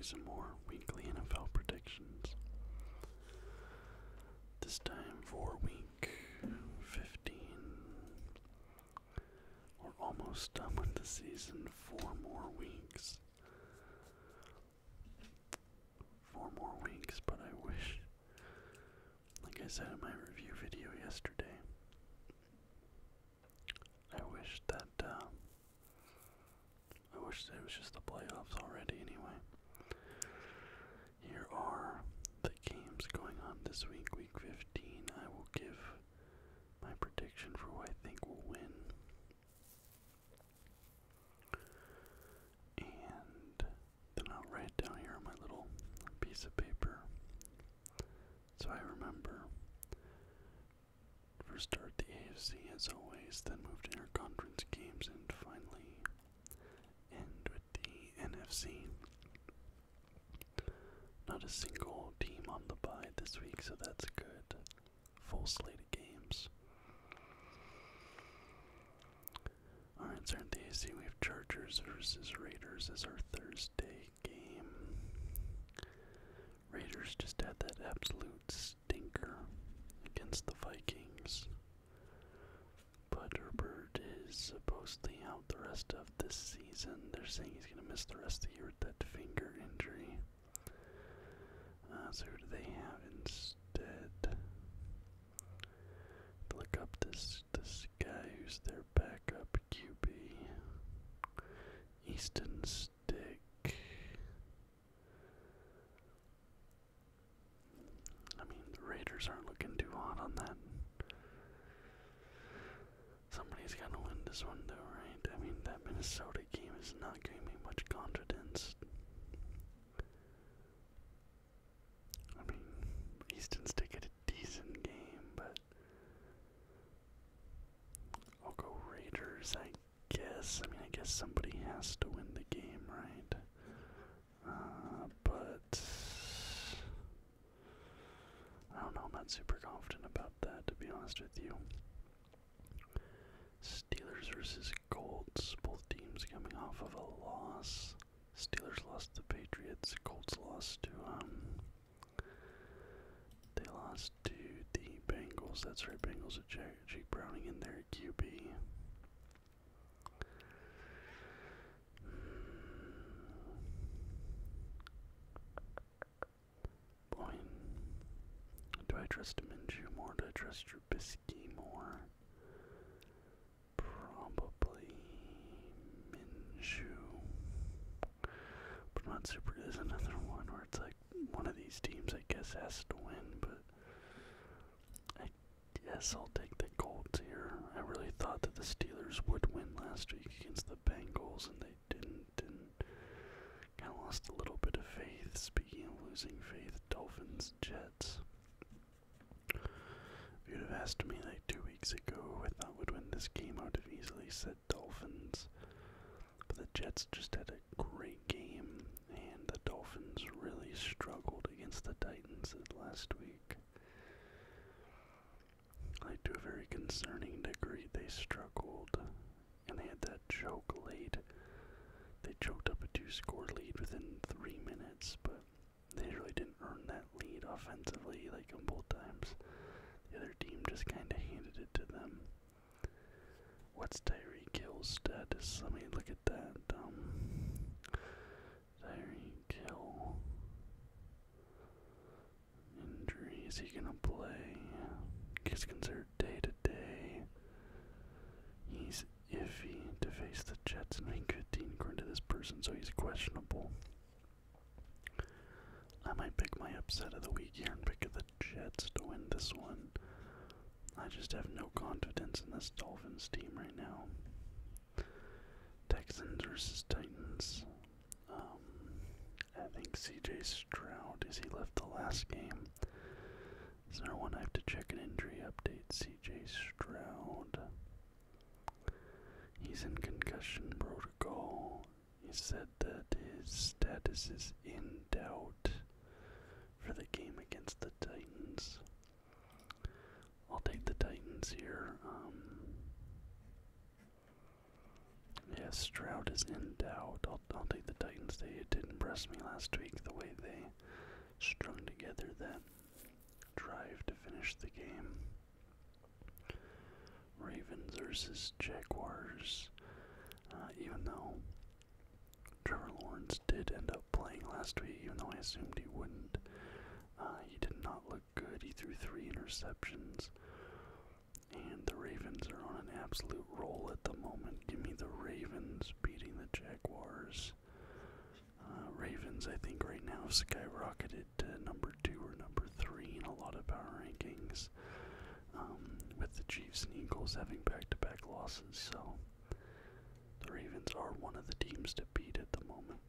some more weekly NFL predictions. This time for week 15. We're almost done with the season. 4 more weeks. 4 more weeks, but I wish, like I said in my review video yesterday, I wish that it was just the playoffs already anyway. Here are the games going on this week, week 15. I will give my prediction for who I think will win. And then I'll write it down here on my little piece of paper so I remember. First start the AFC as always, then move to interconference games, and finally end with the NFC. Not a single team on the bye this week, so that's good. Full slate of games. Alright, starting the AFC, we have Chargers versus Raiders as our Thursday game. Raiders just had that absolute stinker against the Vikings. But Herbert is supposedly out the rest of this season. They're saying he's going to miss the rest of the year with that finger injury. So who do they have instead? Look up this guy who's their backup QB. Easton Stick. I mean, the Raiders aren't looking too hot on that. Somebody's got to win this one though, right? I mean, that Minnesota game is not giving me much confidence. I mean, Easton Stick had a decent game, but I'll go Raiders, I guess. I mean, I guess somebody has to win the game, right? But I don't know, I'm not super confident about that, to be honest with you. Steelers versus Colts, both teams coming off of a loss. Steelers lost to the Patriots, Colts lost to, they lost to the Bengals. That's right, Bengals with Jake Browning in their QB. Boy, do I trust Minshew more? Do I trust Trubisky more? Probably Minshew. But I'm not super. There's another one where it's like one of these teams, I guess, has to win, but I guess I'll take the Colts here. I really thought that the Steelers would win last week against the Bengals, and they didn't, and kind of lost a little bit of faith. Speaking of losing faith, Dolphins, Jets. If you'd have asked me like 2 weeks ago who I thought would win this game, I would have easily said Dolphins. But the Jets just had a great game, and the Dolphins really struggled against the Titans last week. Like, to a very concerning degree, they struggled, and they had that choke late. They choked up a 2-score lead within 3 minutes, but they really didn't earn that lead offensively, like on both times. The other team just kind of handed it to them. What's Tyreek Hill's status? Let me look at that. Tyreek Hill. Injury. Is he gonna play? He's considered day to day. He's iffy to face the Jets in week 15 according to this person, so he's questionable. I might pick my upset of the week here and pick the Jets to win this one. I just have no confidence in this Dolphins team right now. Texans versus Titans. I think CJ Stroud, is he left the last game? Is there one I have to check an injury update? CJ Stroud. He's in concussion protocol. He said that his status is in doubt for the game against the Titans. I'll take the Titans here. Yeah, Stroud is in doubt. I'll take the Titans. They didn't impressed me last week, the way they strung together that drive to finish the game. Ravens versus Jaguars. Even though Trevor Lawrence did end up playing last week, even though I assumed he wouldn't, he did not look good. He threw 3 interceptions. And the Ravens are on an absolute roll at the moment. Give me the Ravens beating the Jaguars. Ravens, I think, right now have skyrocketed to number 2 or number 3 in a lot of power rankings. With the Chiefs and Eagles having back-to-back losses, so the Ravens are one of the teams to beat at the moment.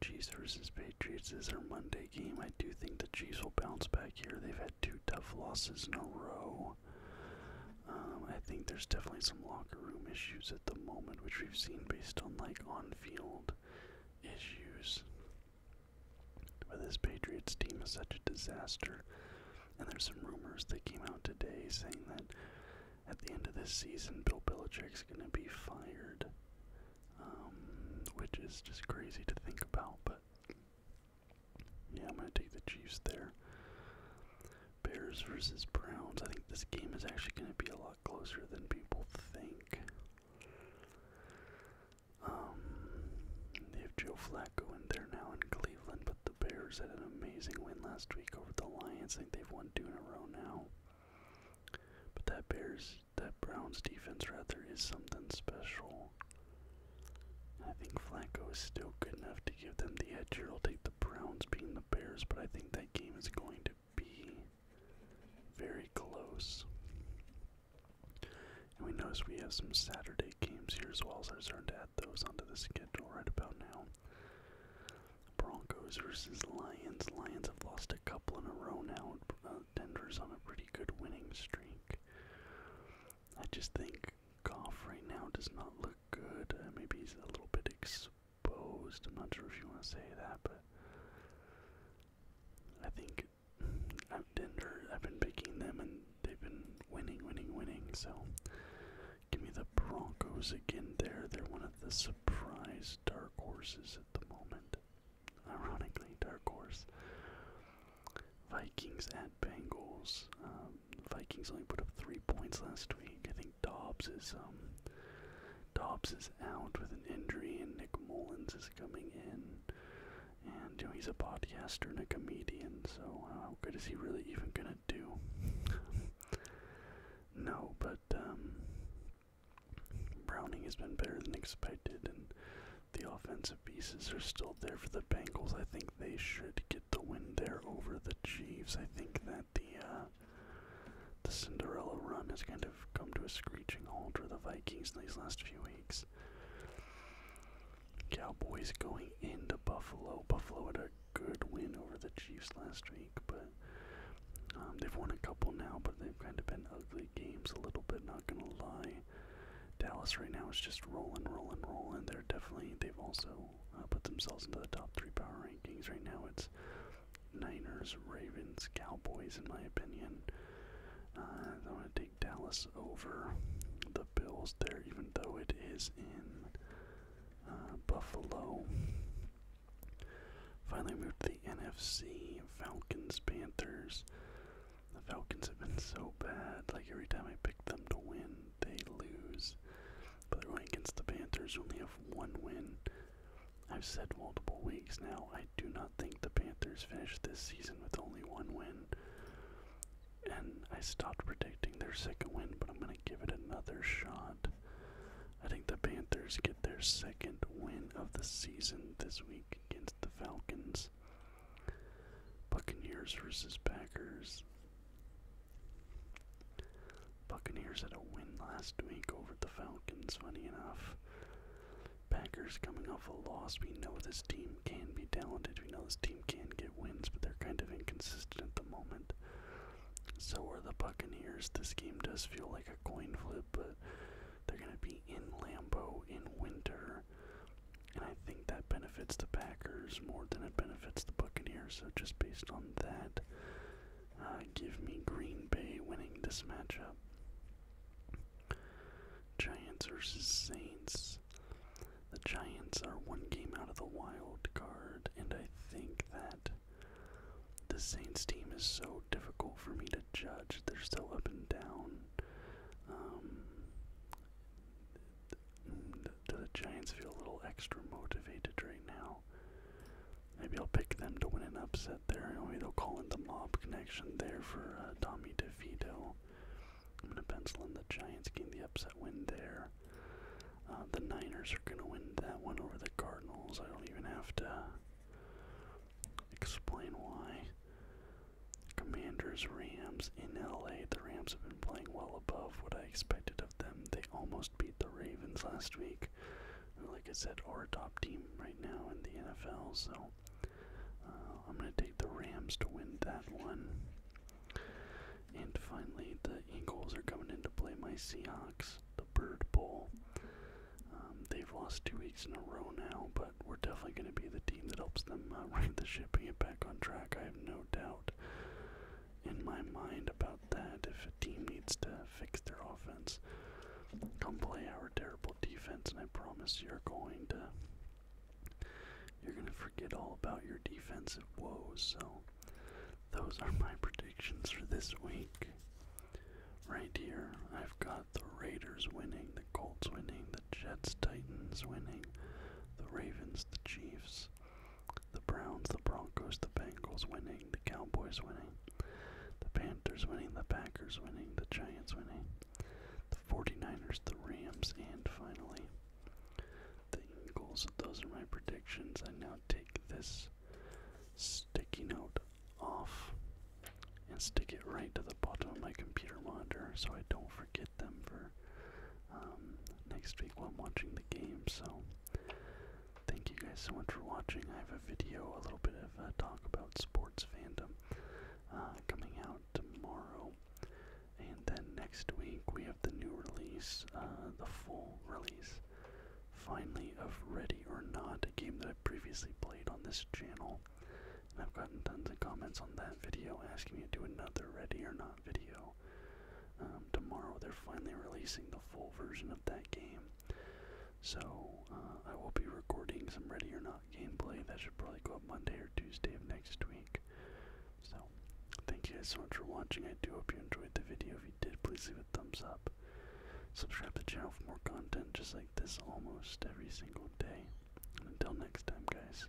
Chiefs versus Patriots is our Monday game. I do think the Chiefs will bounce back here. They've had 2 tough losses in a row. I think there's definitely some locker room issues at the moment, which we've seen based on on-field issues. But this Patriots team is such a disaster. And there's some rumors that came out today saying that at the end of this season, Bill Belichick's going to be fired. Which is just crazy to think about, but yeah, I'm going to take the Chiefs there. Bears versus Browns. I think this game is actually going to be a lot closer than people think. They have Joe Flacco in there now in Cleveland, but the Bears had an amazing win last week over the Lions. I think they've won 2 in a row now. But that Browns defense rather is something special. I think Flacco is still good enough to give them the edge here. I'll take the Browns beating the Bears, but I think that game is going to be very close. And we notice we have some Saturday games here as well, so I'm starting to add those onto the schedule right about now. Broncos versus Lions. Lions have lost a couple in a row now. Denver's on a pretty good winning streak. I just think Goff right now does not look good. Maybe he's a little bit exposed. I'm not sure if you want to say that, but I think Denver, I've been picking them and they've been winning. So give me the Broncos again there. They're one of the surprise dark horses at the moment. Ironically, dark horse. Vikings at Bengals. Vikings only put up 3 points last week. I think Dobbs is out with an injury, and Nick Mullins is coming in. And he's a podcaster and a comedian, so how good is he really even gonna do? No, but Browning has been better than expected, and the offensive pieces are still there for the Bengals. I think they should get the win there over the Chiefs. I think that the Cinderella run has kind of come to a screeching halt for the Vikings in these last few weeks. Cowboys going into Buffalo. Buffalo had a good win over the Chiefs last week, but they've won a couple now, but they've kind of been ugly games a little bit, not gonna lie. Dallas right now is just rolling. They've also put themselves into the top 3 power rankings. Right now it's Niners, Ravens, Cowboys, in my opinion. I want to take Dallas over the Bills there, even though it is in Buffalo. Finally moved to the NFC. Falcons, Panthers. The Falcons have been so bad. Like every time I pick them to win, they lose. But they're going against the Panthers, who only have 1 win. I've said multiple weeks now, I do not think the Panthers finish this season with only 1 win. And I stopped predicting their 2nd win, but I'm going to give it another shot. I think the Panthers get their 2nd win of the season this week against the Falcons. Buccaneers versus Packers. Buccaneers had a win last week over the Falcons, funny enough. Packers coming off a loss. We know this team can be talented. We know this team can get wins, but they're kind of inconsistent at the moment. So are the Buccaneers. This game does feel like a coin flip, but they're going to be in Lambeau in winter. And I think that benefits the Packers more than it benefits the Buccaneers. So just based on that, give me Green Bay winning this matchup. Giants versus Saints. The Giants are one game out of the wild card, and I think that the Saints team is so difficult for me to judge. They're so up and down. The Giants feel a little extra motivated right now. Maybe I'll pick them to win an upset there. Maybe they'll call in the mob connection there for Tommy DeVito. I'm going to pencil in the Giants getting the upset win there. The Niners are going to win that one over the Cardinals. I don't even have to explain why. Commanders, Rams in LA. The Rams have been playing well above what I expected of them. They almost beat the Ravens last week, who, like I said, are a top team right now in the NFL. So I'm going to take the Rams to win that one. And finally, the Eagles are coming in to play my Seahawks, the Bird Bowl. They've lost 2 weeks in a row now, but we're definitely going to be the team that helps them right the ship and get back on track. I have no doubt in my mind about that. If a team needs to fix their offense, come play our terrible defense, and I promise you're going to forget all about your defensive woes. So those are my predictions for this week. Right here, I've got the Raiders winning, the Colts winning, the Jets, Titans winning, the Ravens, the Chiefs, the Browns, the Broncos, the Bengals winning, the Cowboys winning, the Panthers winning, the Packers winning, the Giants winning, the 49ers, the Rams, and finally, the Eagles. Those are my predictions. I now take this sticky note off and stick it right to the bottom of my computer monitor so I don't forget them for next week while I'm watching the game. So thank you guys so much for watching. I have a video, a little bit of talk about sports fandom coming out tomorrow, and then next week we have the new release, the full release finally of Ready or Not, a game that I previously played on this channel. And I've gotten tons of comments on that video asking me to do another Ready or Not video. Tomorrow they're finally releasing the full version of that game. So I will be recording some Ready or Not gameplay. That should probably go up Monday or Tuesday of next week. So thank you guys so much for watching. I do hope you enjoyed the video. If you did, please leave a thumbs up. Subscribe to the channel for more content just like this almost every single day. And until next time, guys.